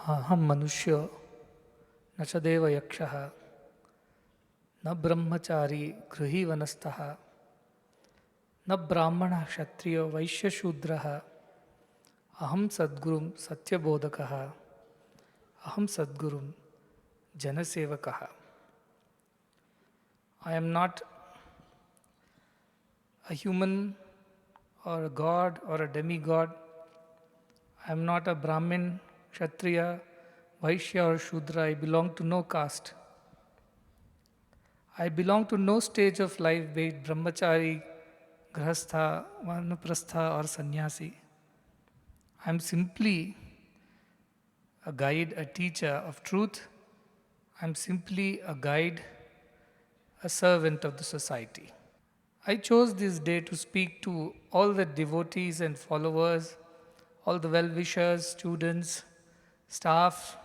अहम मनुष्यो न च देवयक्षः न ब्रह्मचारी गृही वनस्थः न ब्राह्मणः क्षत्रियो वैश्यशूद्रः अहम सद्गुरुं सत्यबोधकः अहम सद्गुरुं जनसेवकः. I am not a human or a god or a demigod. I am not a Brahmin, Kshatriya, Vaishya or Shudra. I belong to no caste. I belong to no stage of life, be it brahmachari, grahastha, vanaprastha or sannyasi. I am simply a guide, a teacher of truth. I am simply a guide, a servant of the society. I chose this day to speak to all the devotees and followers, all the well-wishers, students, staff,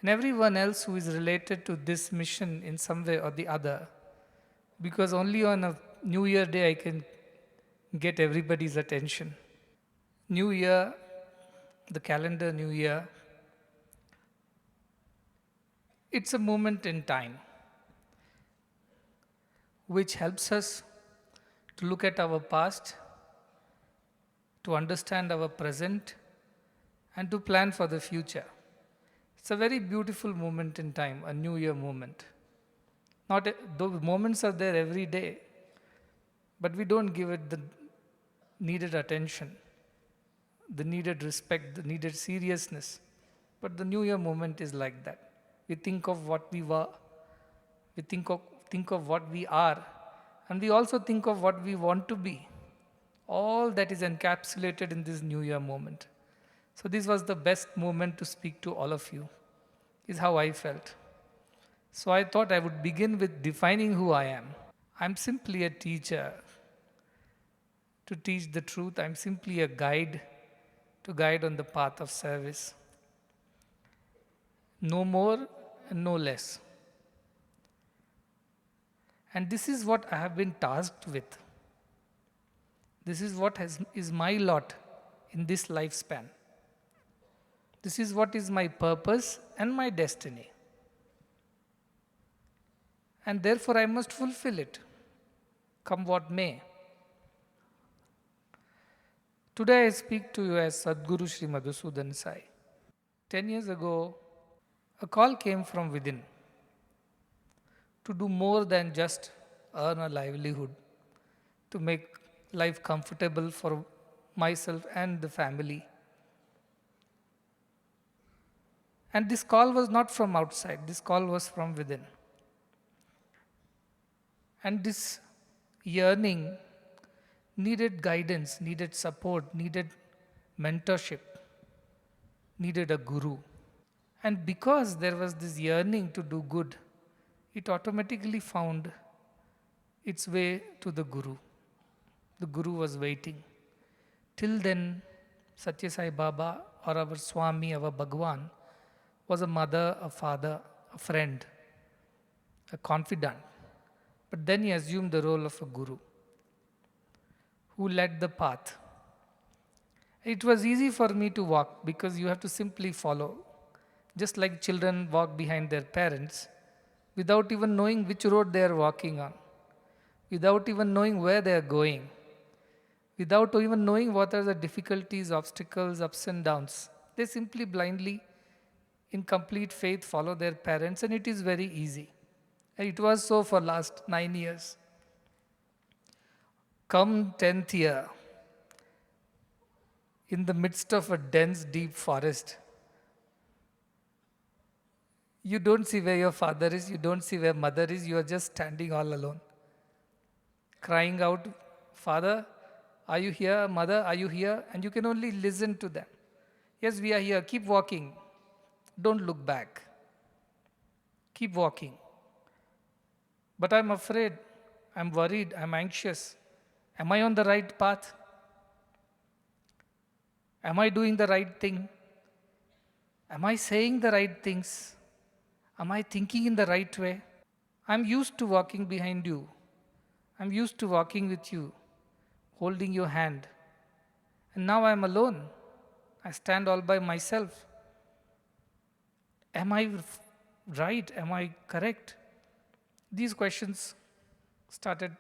and everyone else who is related to this mission in some way or the other. Because only on a New Year day I can get everybody's attention. New Year, the calendar New Year, it's a moment in time which helps us to look at our past, to understand our present, and to plan for the future. It's a very beautiful moment in time, a New Year moment. Not those moments are there every day, but we don't give it the needed attention, the needed respect, the needed seriousness. But the New Year moment is like that. We think of what we were, we think of what we are, and we also think of what we want to be. All that is encapsulated in this New Year moment. So this was the best moment to speak to all of you, is how I felt. So I thought I would begin with defining who I am. I'm simply a teacher to teach the truth. I'm simply a guide to guide on the path of service. No more and no less. And this is what I have been tasked with. This is what is my lot in this lifespan. This is what is my purpose and my destiny. And therefore I must fulfill it, come what may. Today I speak to you as Sadguru Sri Madhusudan Sai. 10 years ago, a call came from within to do more than just earn a livelihood, to make life comfortable for myself and the family. And this call was not from outside, this call was from within. And this yearning needed guidance, needed support, needed mentorship, needed a guru. And because there was this yearning to do good, it automatically found its way to the guru. The guru was waiting. Till then, Satya Sai Baba or our Swami, our Bhagwan, was a mother, a father, a friend, a confidant. But then he assumed the role of a guru who led the path. It was easy for me to walk because you have to simply follow. Just like children walk behind their parents without even knowing which road they are walking on, without even knowing where they are going, without even knowing what are the difficulties, obstacles, ups and downs. They simply blindly, in complete faith, follow their parents, and it is very easy. And it was so for last 9 years. Come 10th year, in the midst of a dense, deep forest, you don't see where your father is, you don't see where mother is, you are just standing all alone. Crying out, Father, are you here? Mother, are you here? And you can only listen to them. Yes, we are here. Keep walking. Don't look back. Keep walking. But I'm afraid, I'm worried, I'm anxious. Am I on the right path? Am I doing the right thing? Am I saying the right things? Am I thinking in the right way? I'm used to walking behind you. I'm used to walking with you, holding your hand. And now I'm alone. I stand all by myself. Am I right? Am I correct? These questions started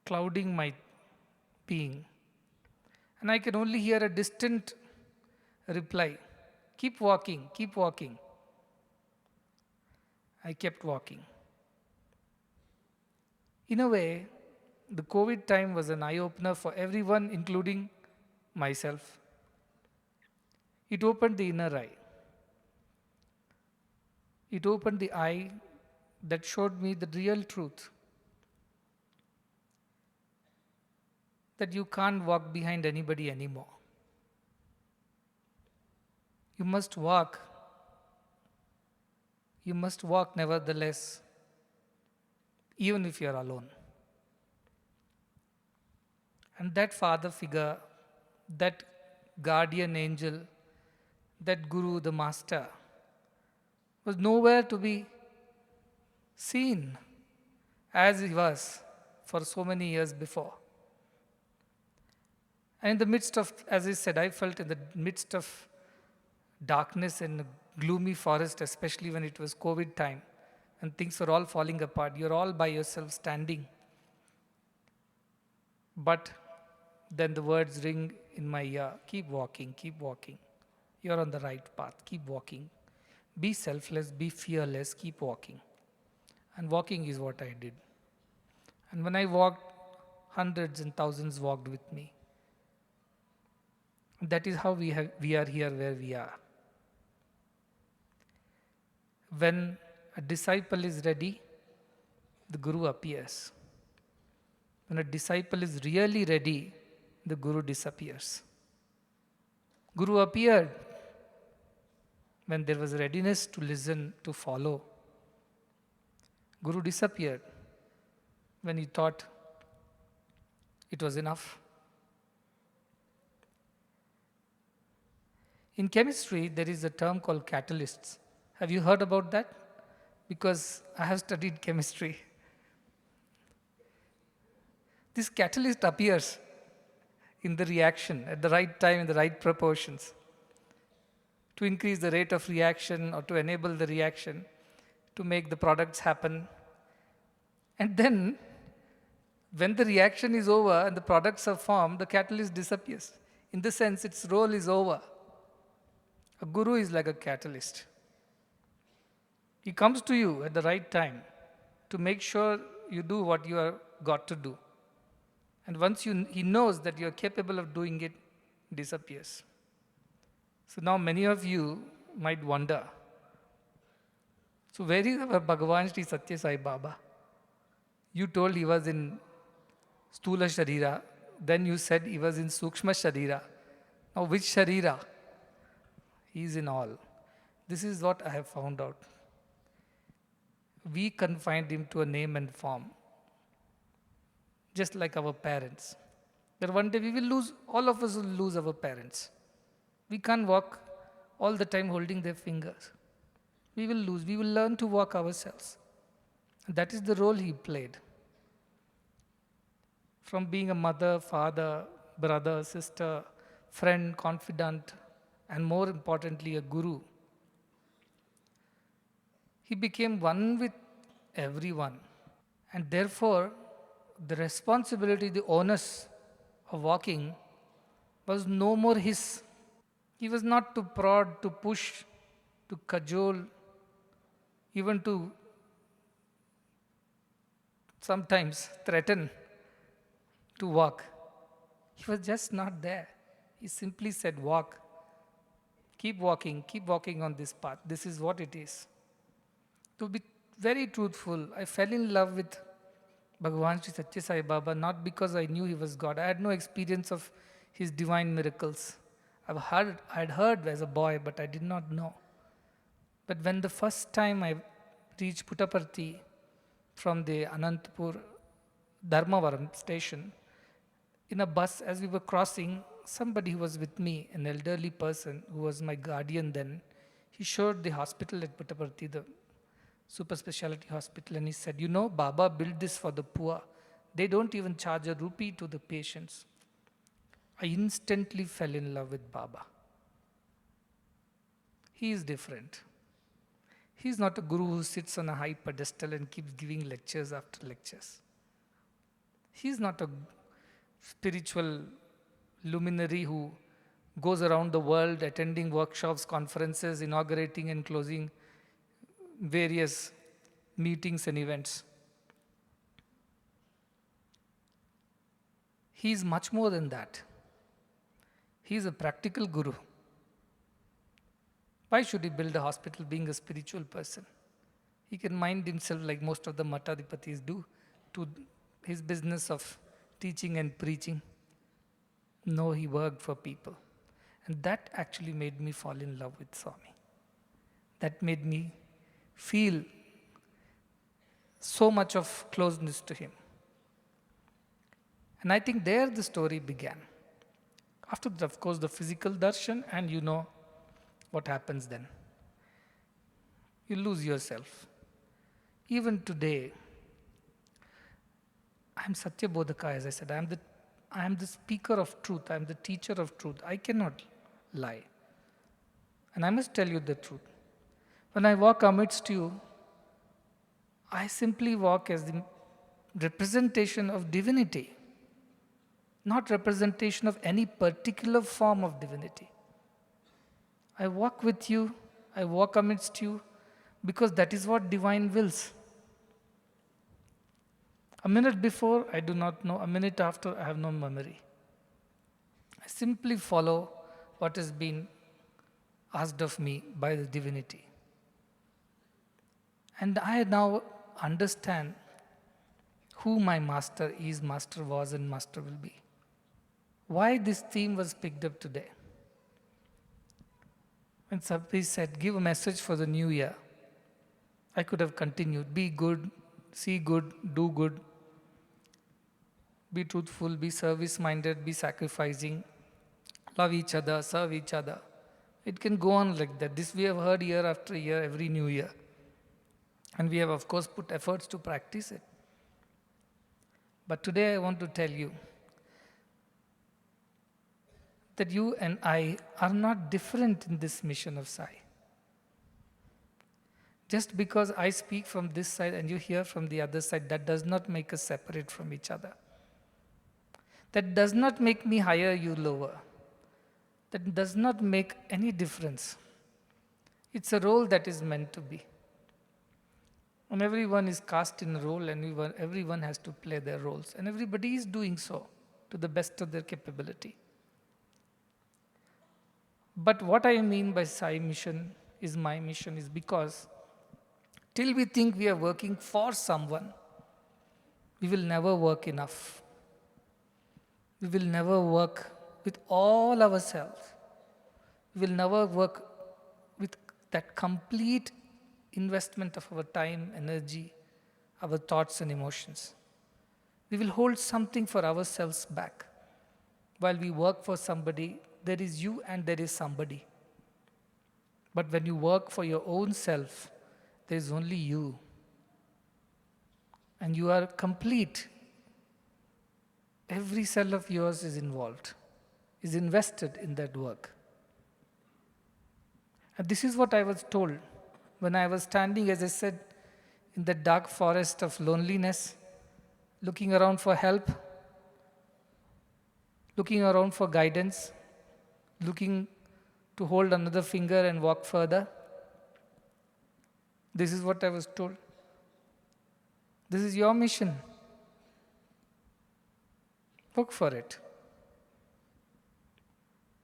clouding my being. And I can only hear a distant reply, keep walking, keep walking. I kept walking. In a way, the COVID time was an eye opener for everyone, including myself. It opened the inner eye. It opened the eye that showed me the real truth, that you can't walk behind anybody anymore. You must walk. You must walk nevertheless, even if you are alone. And that father figure, that guardian angel, that guru, the master, was nowhere to be seen as he was for so many years before. And in the midst of, as I said, I felt in the midst of darkness and gloomy forest, especially when it was COVID time and things were all falling apart. You're all by yourself standing. But then the words ring in my ear, keep walking, keep walking. You're on the right path, keep walking. Be selfless, be fearless, keep walking. And walking is what I did. And when I walked, hundreds and thousands walked with me. That is how we are here where we are. When a disciple is ready, the Guru appears. When a disciple is really ready, the Guru disappears. Guru appeared when there was readiness to listen, to follow. Guru disappeared when he thought it was enough. In chemistry, there is a term called catalysts. Have you heard about that? Because I have studied chemistry. This catalyst appears in the reaction at the right time, in the right proportions, to increase the rate of reaction or to enable the reaction, to make the products happen. And then, when the reaction is over and the products are formed, the catalyst disappears. In the sense, its role is over. A guru is like a catalyst. He comes to you at the right time to make sure you do what you are got to do. And once he knows that you are capable of doing it, disappears. So now many of you might wonder, so where is our Bhagavan Sri Satya Sai Baba? You told he was in Stula Sharira, then you said he was in Sukshma Sharira. Now which Sharira? He is in all. This is what I have found out. We confined him to a name and form, just like our parents. That one day we will lose, all of us will lose our parents. We can't walk all the time holding their fingers. We will lose, we will learn to walk ourselves. And that is the role he played. From being a mother, father, brother, sister, friend, confidant, and more importantly, a guru. He became one with everyone. And therefore, the responsibility, the onus of walking was no more his. He was not to prod, to push, to cajole, even to sometimes threaten to walk. He was just not there. He simply said, walk. Keep walking on this path. This is what it is. To be very truthful, I fell in love with Bhagavan Sri Satya Sai Baba not because I knew he was God. I had no experience of his divine miracles. I had heard as a boy, but I did not know. But when the first time I reached Puttaparthi from the Anantapur Dharmavaram station, in a bus as we were crossing, somebody who was with me, an elderly person who was my guardian then, he showed the hospital at Puttaparthi, the super specialty hospital, and he said, you know, Baba built this for the poor. They don't even charge a rupee to the patients. I instantly fell in love with Baba. He is different. He is not a guru who sits on a high pedestal and keeps giving lectures after lectures. He is not a spiritual luminary who goes around the world attending workshops, conferences, inaugurating and closing various meetings and events. He is much more than that. He is a practical guru. Why should he build a hospital being a spiritual person? He can mind himself like most of the Matadipatis do to his business of teaching and preaching. No, he worked for people. And that actually made me fall in love with Swami. That made me feel so much of closeness to him. And I think there the story began. After that, of course, the physical darshan, and you know what happens then. You lose yourself. Even today, I am Satya Bodhaka, as I said. I am the speaker of truth. I am the teacher of truth. I cannot lie. And I must tell you the truth. When I walk amidst you, I simply walk as the representation of divinity, not representation of any particular form of divinity. I walk with you, I walk amidst you, because that is what divine wills. A minute before, I do not know. A minute after, I have no memory. I simply follow what has been asked of me by the divinity. And I now understand who my master is, master was, and master will be. Why this theme was picked up today. When somebody said, give a message for the new year, I could have continued, be good, see good, do good, be truthful, be service-minded, be sacrificing, love each other, serve each other. It can go on like that. This we have heard year after year, every new year. And we have, of course, put efforts to practice it. But today I want to tell you that you and I are not different in this mission of Sai. Just because I speak from this side and you hear from the other side, that does not make us separate from each other. That does not make me higher, you lower. That does not make any difference. It's a role that is meant to be. And everyone is cast in a role, and everyone has to play their roles. And everybody is doing so to the best of their capability. But what I mean by Sai Mission is my mission is because till we think we are working for someone, we will never work enough. We will never work with all ourselves. We will never work with that complete investment of our time, energy, our thoughts and emotions. We will hold something for ourselves back. While we work for somebody, there is you and there is somebody. But when you work for your own self, there is only you. And you are complete. Every cell of yours is involved, is invested in that work. And this is what I was told when I was standing, as I said, in the dark forest of loneliness, looking around for help, looking around for guidance, looking to hold another finger and walk further. This is what I was told. This is your mission. Work for it.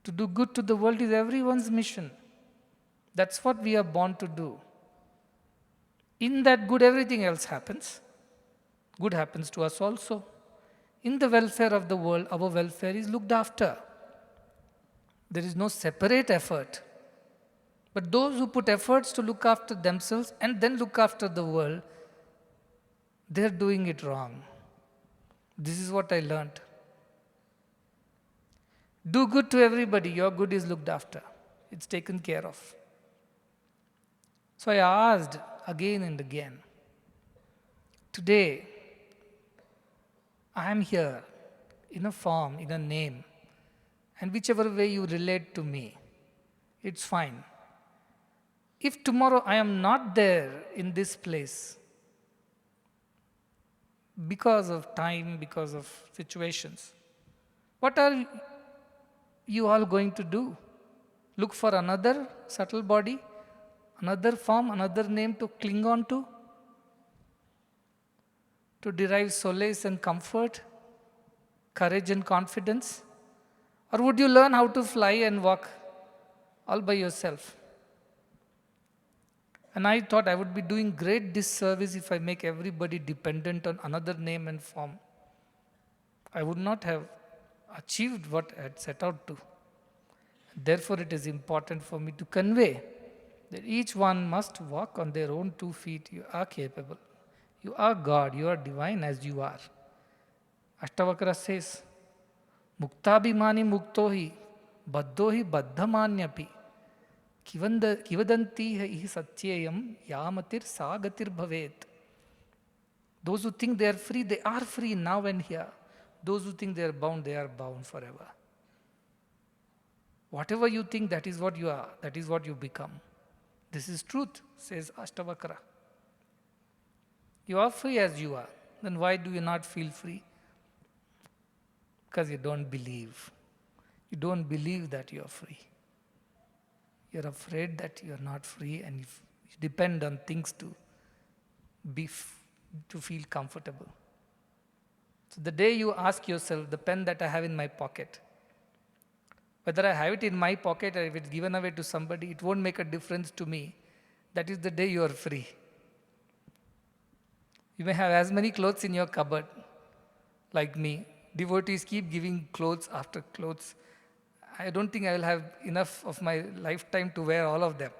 To do good to the world is everyone's mission. That's what we are born to do. In that good, everything else happens. Good happens to us also. In the welfare of the world, our welfare is looked after. There is no separate effort. But those who put efforts to look after themselves and then look after the world, they're doing it wrong. This is what I learned. Do good to everybody, your good is looked after. It's taken care of. So I asked again and again, today, I am here in a form, in a name, and whichever way you relate to me, it's fine. If tomorrow I am not there in this place because of time, because of situations, what are you all going to do? Look for another subtle body, another form, another name to cling on to derive solace and comfort, courage and confidence? Or would you learn how to fly and walk all by yourself? And I thought I would be doing great disservice if I make everybody dependent on another name and form. I would not have achieved what I had set out to. Therefore, it is important for me to convey that each one must walk on their own 2 feet. You are capable. You are God. You are divine as you are. Ashtavakra says, Muktabhimani muktohi, baddhohi baddhamanyapi, kivadanti hi satyayam yamatir sagatir bhavet. Those who think they are free now and here. Those who think they are bound forever. Whatever you think, that is what you are, that is what you become. This is truth, says Ashtavakra. You are free as you are. Then why do you not feel free? Because you don't believe. You don't believe that you are free. You're afraid that you're not free, and you depend on things to feel comfortable. So the day you ask yourself, the pen that I have in my pocket, whether I have it in my pocket or if it's given away to somebody, it won't make a difference to me. That is the day you are free. You may have as many clothes in your cupboard, like me. Devotees keep giving clothes after clothes. I don't think I will have enough of my lifetime to wear all of them.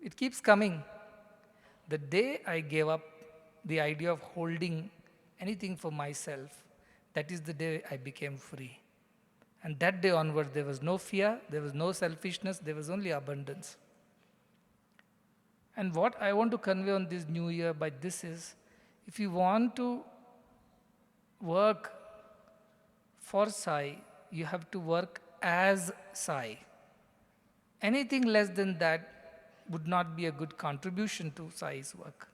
It keeps coming. The day I gave up the idea of holding anything for myself, that is the day I became free. And that day onward, there was no fear, there was no selfishness, there was only abundance. And what I want to convey on this new year by this is, if you want to work for Sai, you have to work as Sai. Anything less than that would not be a good contribution to Sai's work.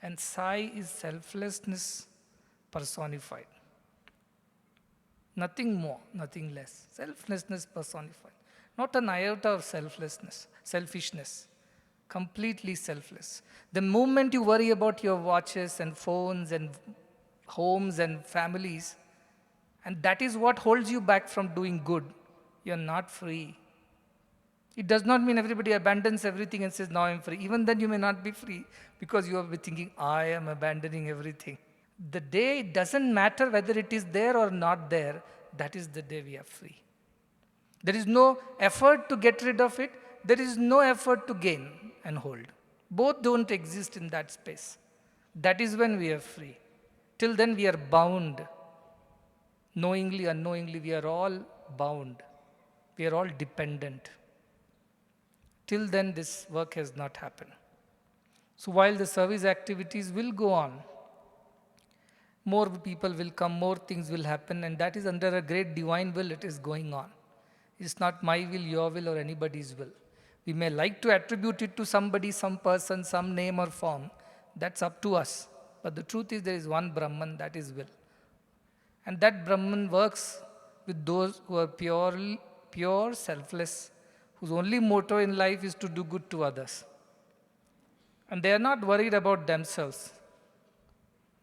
And Sai is selflessness personified. Nothing more, nothing less. Selflessness personified. Not an iota of selfishness. Completely selfless. The moment you worry about your watches and phones and homes and families, and that is what holds you back from doing good, you're not free. It does not mean everybody abandons everything and says, now I'm free. Even then you may not be free because you will be thinking, I am abandoning everything. The day it doesn't matter whether it is there or not there, that is the day we are free. There is no effort to get rid of it. There is no effort to gain and hold. Both don't exist in that space. That is when we are free. Till then we are bound. Knowingly, unknowingly, we are all bound. We are all dependent. Till then this work has not happened. So while the service activities will go on, more people will come, more things will happen, and that is under a great divine will it is going on. It's not my will, your will, or anybody's will. We may like to attribute it to somebody, some person, some name or form. That's up to us. But the truth is there is one Brahman, that is will. And that Brahman works with those who are pure, selfless, whose only motto in life is to do good to others. And they are not worried about themselves.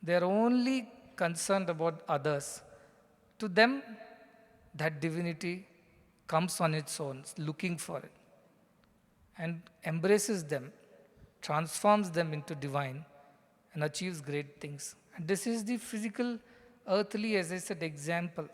They are only concerned about others. To them, that divinity comes on its own, looking for it, and embraces them, transforms them into divine, and achieves great things. And this is the physical, earthly, as I said, example.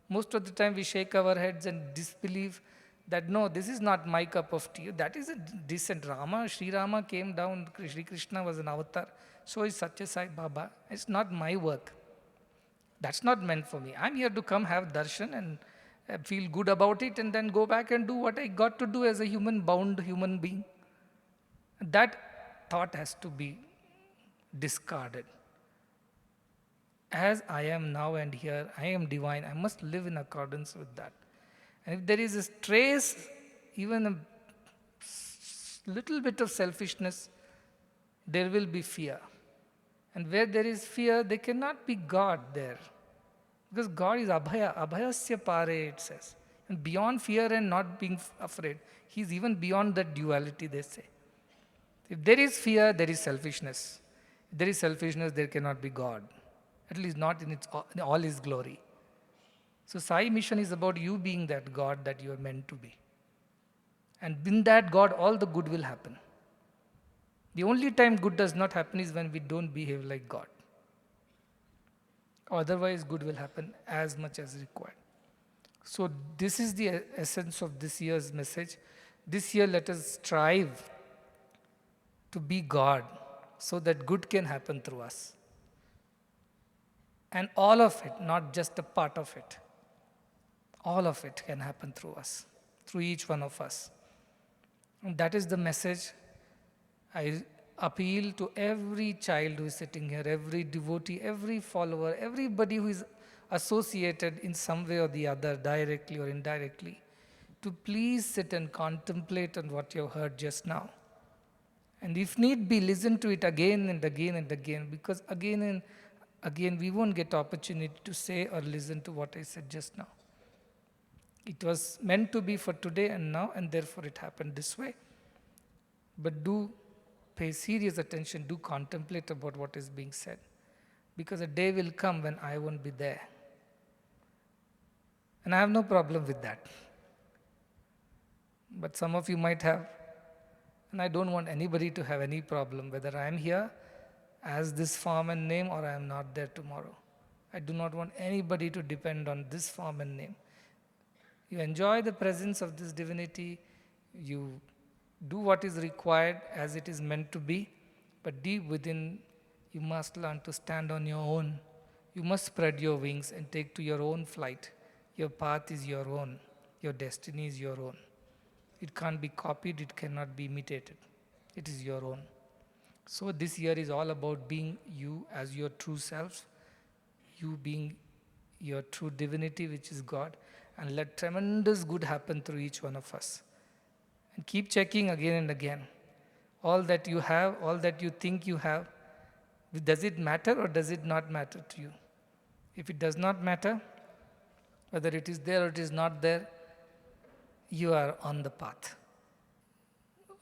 Most of the time we shake our heads and disbelieve that no, this is not my cup of tea. That is a decent Rama. Sri Rama came down, Sri Krishna was an avatar. So is Satya Sai Baba. It's not my work. That's not meant for me. I'm here to come have darshan and feel good about it and then go back and do what I got to do as a bound human being. That thought has to be discarded. As I am now and here, I am divine. I must live in accordance with that. And if there is a trace, even a little bit of selfishness, there will be fear. And where there is fear, there cannot be God there. Because God is Abhaya, Abhayasya Pare, it says. And beyond fear and not being afraid, He is even beyond that duality, they say. If there is fear, there is selfishness. If there is selfishness, there cannot be God. At least not in all His glory. So Sai Mission is about you being that God that you are meant to be. And in that God, all the good will happen. The only time good does not happen is when we don't behave like God. Otherwise, good will happen as much as required. So this is the essence of this year's message. This year, let us strive to be God so that good can happen through us. And all of it, not just a part of it. All of it can happen through us, through each one of us. And that is the message I appeal to every child who is sitting here, every devotee, every follower, everybody who is associated in some way or the other, directly or indirectly, to please sit and contemplate on what you have heard just now. And if need be, listen to it again and again and again, because again and again we won't get opportunity to say or listen to what I said just now. It was meant to be for today and now, and therefore it happened this way. But do pay serious attention, do contemplate about what is being said. Because a day will come when I won't be there. And I have no problem with that. But some of you might have. And I don't want anybody to have any problem, whether I am here as this form and name or I am not there tomorrow. I do not want anybody to depend on this form and name. You enjoy the presence of this divinity, you do what is required as it is meant to be, but deep within, you must learn to stand on your own. You must spread your wings and take to your own flight. Your path is your own. Your destiny is your own. It can't be copied, it cannot be imitated. It is your own. So this year is all about being you as your true self, you being your true divinity, which is God, and let tremendous good happen through each one of us. And keep checking again and again. All that you have, all that you think you have, does it matter or does it not matter to you? If it does not matter, whether it is there or it is not there, you are on the path.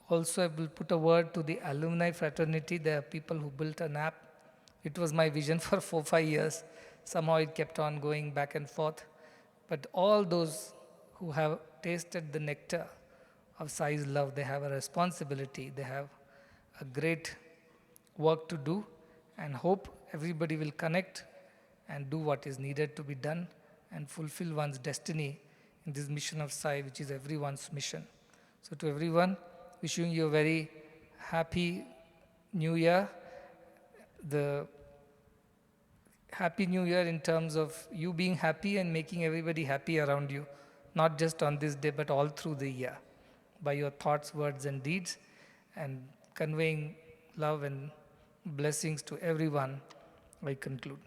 Also, I will put a word to the alumni fraternity. There are people who built an app. It was my vision for 4-5 years. Somehow it kept on going back and forth. But all those who have tasted the nectar of Sai's love, they have a responsibility. They have a great work to do, and hope everybody will connect and do what is needed to be done and fulfill one's destiny in this mission of Sai, which is everyone's mission. So to everyone, wishing you a very happy New Year. The Happy New Year in terms of you being happy and making everybody happy around you, not just on this day, but all through the year, by your thoughts, words, and deeds, and conveying love and blessings to everyone. I conclude.